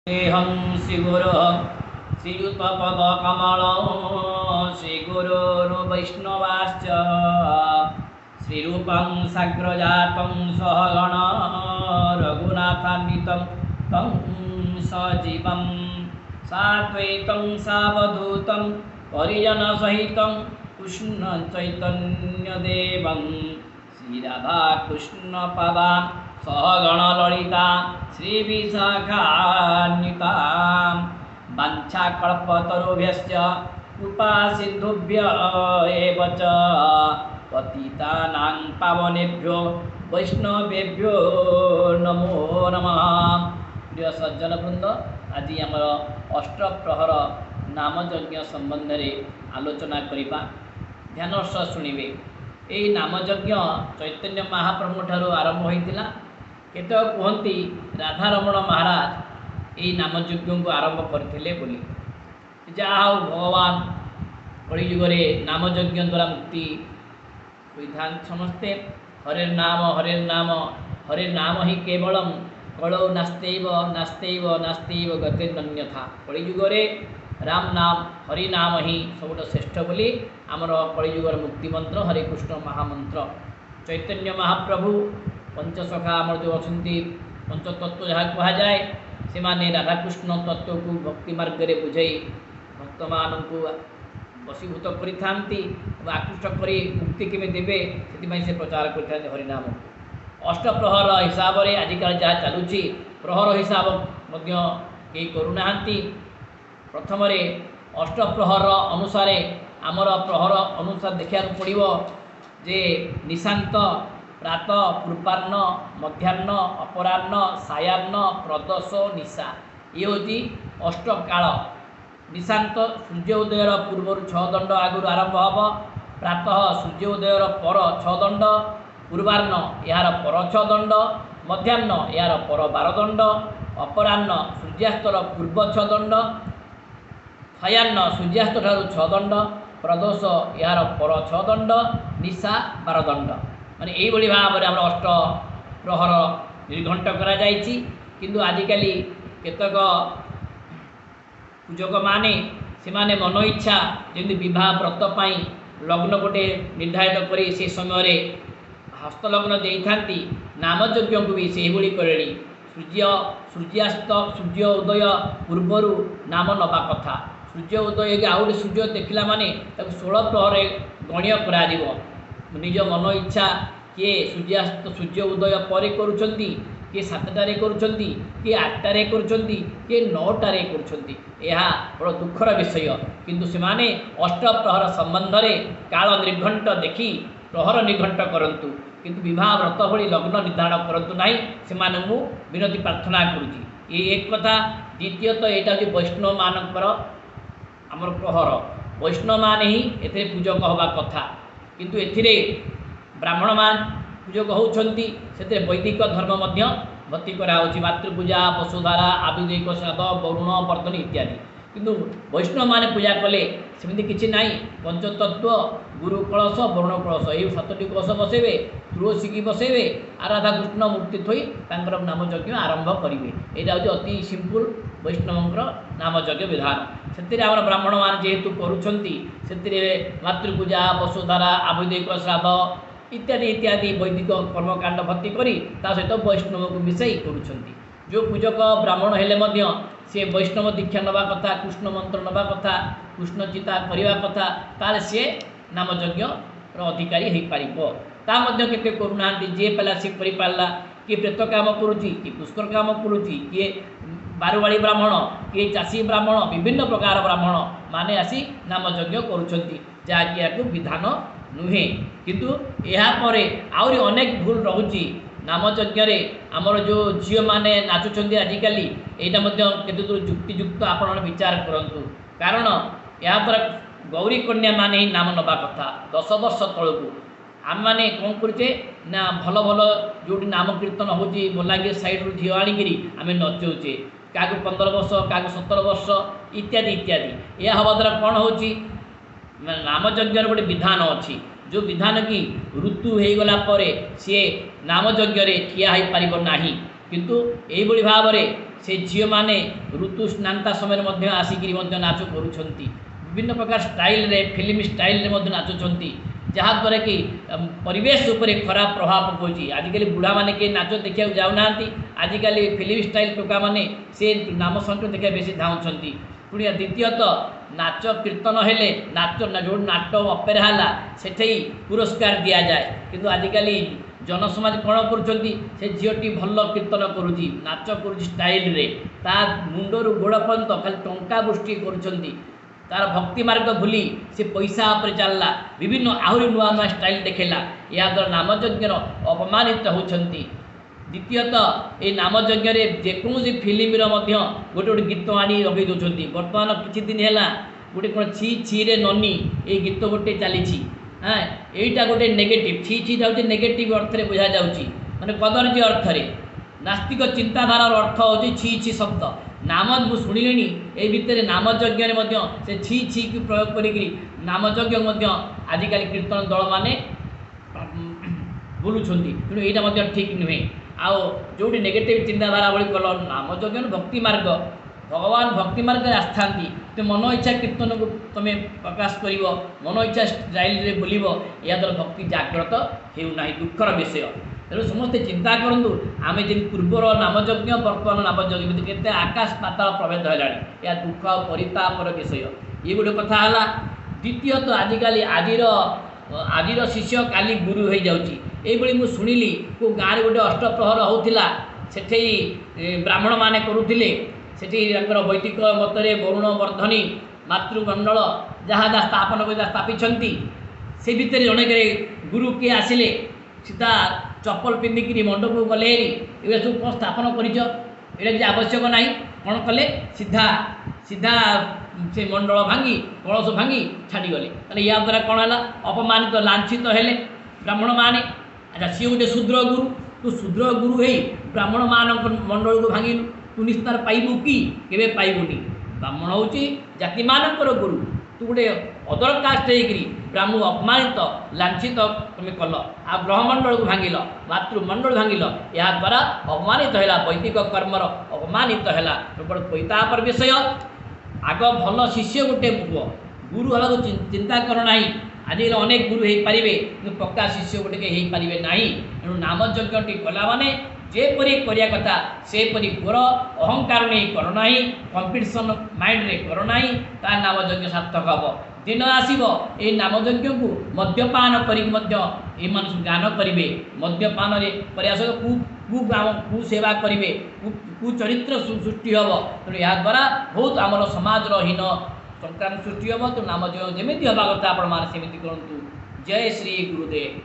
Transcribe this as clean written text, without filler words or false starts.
देहं श्रीगुरो श्रीयुतपदकमलं श्रीगुरोर्वैष्णवाश्च श्रीरूपं साग्रजातं सहगण रघुनाथान्वितं तं सजीवं साद्वैतं सावधूतं परिजनसहितं कृष्णचैतन्यदेवं श्रीराधाकृष्णपदां सहगण ललिता श्रीविशाखान्विता वाञ्छाकल्पतरुभ्यश्च कृपासिन्धुभ्य एव च पतितानां पावनेभ्यो वैष्णवेभ्यो नमो नमः। प्रिय सज्जन वृंद, आज आमर अष्टप्रहर नामयज्ञ संबंध में आलोचना करवा। ध्यान सह शुणिबे। यही नामयज्ञ चैतन्य महाप्रभु ठारू आरंभ होता। केत कहती राधारमण महाराज यही नामयज्ञ को आरंभ करते बोली। जहाँ भगवान कलिजुगे नामयज्ञ द्वारा मुक्ति होता। समस्ते हरे नाम हरे नाम ही केवलम कलौ नास्तेव नास्तेव नास्तेव गतिर्नन्यथा। कलिजुगे राम नाम हरि नाम ही सबुठ श्रेष्ठ बोली आमर कलिजुगर मुक्ति मंत्र हरे कृष्ण महामंत्र। चैतन्य महाप्रभु पंचसखा आमर जो अच्छा पंचतत्व जहाँ कहुए से माने राधाकृष्ण तत्व को भक्ति मार्ग में बुझे भक्त मान वशीभूत करी आकृष्ट कर मुक्ति केमी देवे से प्रचार करते हरिनाम। अष्टप्रहर हिसाब से आजिकल जहाँ चलुची प्रहर हिसाब कई करूना। प्रथम अष्टप्रहर अनुसार आमर प्रहर अनुसार देखा पड़ो जे निशांत प्रातः पूर्वाह्न मध्याह्न अपराह्न सायाह्न प्रदोष निशा ये हूँ अष्टकाल। निशांत सूर्य उदयर पूर्व 6 दंड आगुरी आरंभ हम। प्रातः सूर्य उदयर पर 6 दंड, पूर्वाह्न यार पर 6 दंड, मध्याह्न यार पर 12 दंड, अपराह्न सूर्यास्तर पूर्व 6 दंड, सायाह्न सूर्यास्त ठारू 6 दंड, प्रदोष यार पर 6 दंड, निशा 12 दंड। माने यही भाव में आम अष्ट प्रहर निर्घंट करा जायछि। किंतु आजिकल केतक पूजक माने से माने मन इच्छा जमी विवाह व्रत पाई लग्न गोटे निर्धारित करी से समय हस्तलग्न देती नामयज्ञ को भी से भाई करे। सूर्यास्त सूर्य उदय पूर्वर नाम नवा कथा। सूर्य उदय आउे सूर्य देखला माने 16 प्रहर गण्य करा निज मन इच्छा किए सूर्यास्त सूर्य उदय पर करुँच किए 7टारे करुँच किए 8टारे करुँच किए 9टारे करुँच। यह बड़ दुखर विषय। किंतु से माने अष्टप्रहर संबंध में काल निर्घंट देखी प्रहर निर्घंट करंतु किंतु विवाह व्रत भली लग्न निर्धारण करंतु नहीं से विनती प्रार्थना करुँची। ये एक कथा। द्वितीयतः यहाँ हूँ वैष्णव मानकर आमर प्रहर वैष्णव मान ही ए पूजक हवा कथा। किंतु एथिरे ब्राह्मण मान पूजक होती से वैदिक धर्म भर्ती कराऊँच। मातृपूजा वसुधारा आविदिक श्राद्ध वरुण वर्तन इत्यादि। किंतु वैष्णव माने पूजा कले सेमती किसी ना। पंचतत्व गुरु कलश वरुण कलश ये 7टी कलश बसैबे, तुलसी की बसैबे, आराधा कृष्ण मूर्ति थोई तांकर नामयज्ञ आरंभ करेंगे। यहाँ हूँ अति सिंपल वैष्णवंकर नामयज्ञ विधान। से आम ब्राह्मण मान जेहेतु करुँच मातृपूजा वसुधारा आविदिक श्राद्ध इत्यादि इत्यादि वैदिक कर्मकांड भर्ती करी सहित वैष्णव को मिसाई करुँच। जो पूजक ब्राह्मण हेले सी वैष्णव दीक्षा नवा कथा, कृष्ण मंत्र नवा कथा, कृष्ण चिता करवा कथा, ताल सी नामयज्ञ अधिकारी हो पार। केते करूना जे पाला सी कर पारा। किए प्रेत काम करुँची, किए पुष्कर काम करुँची, किए बारुवाड़ी ब्राह्मण, किए चाषी ब्राह्मण, विभिन्न प्रकार ब्राह्मण माने आसी नामयज्ञ करुँच जहाँकि या विधान नुहे। किंतु यापर आहरी अनेक भूल रोचे नामयज्ञ। आमर जो झील मैंने नाचुंट आजिकल यहाँ केते दूर युक्तियुक्त आप विचार करूँ। कारण या द्वारा गौरी कन्या मान ही नाम नवा कथा। 10 वर्ष तलू आम मैंने कौन करुचे ना भल भल जो नाम कीर्तन हो बलांगीर साइड झील आनिकी आम नचौचे। क्या 15 वर्ष क्या 17 वर्ष इत्यादि इत्यादि। यह हवा द्वारा कौन हो नामयज्ञ गोटे विधान अच्छी। जो विधान की ऋतु हो गला सी नामयज्ञ ठिया हो पार ना। किंतु यही भाव में से झील मैंने ऋतु स्नानता समय आसिकी नाच कर विभिन्न प्रकार स्टाइल रे फिल्म स्टाइल रे नाचुंट जहाँद्वारा कि परिवेश उपरे खराब प्रभाव पकाउछि। आजिकल बुढ़ा माने के नाच देखा जाऊना आजिकल फिल्म स्टाइल टोका माने से नाम संकीर्तन देखा बेसी धाउंट। पुणी द्वितीयतः नाच कीर्तन हेले नाच जो नाट अपेरा है सेठे पुरस्कार दि जाए किंतु आजिकल जनसमाज कौन कर झीटी भल कीर्तन करुँच नाच कर स्टाइल रे ता मुंडर गोड़ पर्यंत खाली टंका बुष्टि कर तार भक्ति मार्ग भूली से पैसा पर चलला विभिन्न आहरी नुआ नुआ स्टाइल देखेला या द्वारा नामयज्ञ अपमानित होती। द्वितीयतः ये नामयज्ञ जेकोसी फिल्म गोटे गोटे गीत आनी लगे दौरान बर्तमान किछि दिन है गोटे कौन छी छी रे ननी ये गीत गोटे चली हाँ यहीटा गोटे नेगेटिव छी छी जाऊँगी नेगेटिव अर्थ में बुझा जाऊँगी माने कदर्य अर्थ में नास्तिक चिंताधारार अर्थ होची छी छी शब्द नाम मु शुणिले ये भितर नामयज्ञ से छी छी की प्रयोग करी नामयज्ञ आजिकल कीर्तन दल माने बुलूँ तेणु यहाँ ठीक नुहे आउ जो नेगेटिव चिंताधारा भाई कल नामयज्ञ भक्ति मार्ग भगवान भक्ति मार्ग आसता तो मन इच्छा कीर्तन को तुम प्रकाश कर मन इच्छा स्टाइल रे बुल या द्वारा भक्ति जागृत होना दुखर विषय। तेणु समस्ते चिंता करूँ आम जी पूर्वर नामयज्ञ बर्तमान नामयज्ञ के आकाश पाताल प्रभेद है या दुख और परितापर विषय ये गोटे कथा है। द्वितीयतः आजिकल आज शिष्य काली गुरु हो जाऊँगी मुझे शुणिली को गाँव में गोटे अष्टप्रहर होता से ब्राह्मण मैंने करुले से वैदिक मतरे वरुण वर्धनी मातृमंडल जहाँ जहाँ स्थापन कर स्थापित से भितर जड़े गुरु किए आसिले सीधा चप्पल पिंधिकी मंडप को गले ये सब कौन स्थापन कर किसी आवश्यक ना कौन कले सीधा सीधा से मंडल भांगी कलश भांगी छाड़गले या द्वारा कौन है अपमानित लांछित हेले ब्राह्मण माने। अच्छा सी गोटे शूद्र गुरु तू शूद्र गुरु हो ब्राह्मण मान मंडल को भांगिलु तू निस्तार पाइबू कि केबे पाइबुनी। ब्राह्मण हूँ जाति मानकर गुरु तू गोटे अदर कास्ट होगी ब्राह्मण अपमानित लांछित तुम कल आ ग्रहमंडल को भांगिल मातृमंडल भांगिल या द्वारा अपमानित है वैदिक कर्मर अपमानित है पैतापर विषय। आग भल शिष्य गोटे पुओ गुरु हवा चिंता करना आजिकल अनेक गुरु हो पारे कि पक्का शिष्य गोटे हो पारे ना तेणु नामयज्ञ कला माने जेपरी करिया कथा सेपरी गोर अहंकार नहीं करना कंपिटिशन माइंड रे करना ता नामयज्ञ सार्थक हम। दिन आसब ये नामयज्ञ को मद्यपान करी गान करेंगे मद्यपान प्रयास कुसेवा करेंगे कुचरित्र सृष्टि हम तेणु या द्वारा बहुत आमर समाज हीन संक्रांत सृष्टि हम। तो नामयज्ञ जमी हवा कथा आपण मैंने सेमती करूँ। जय श्री गुरुदेव।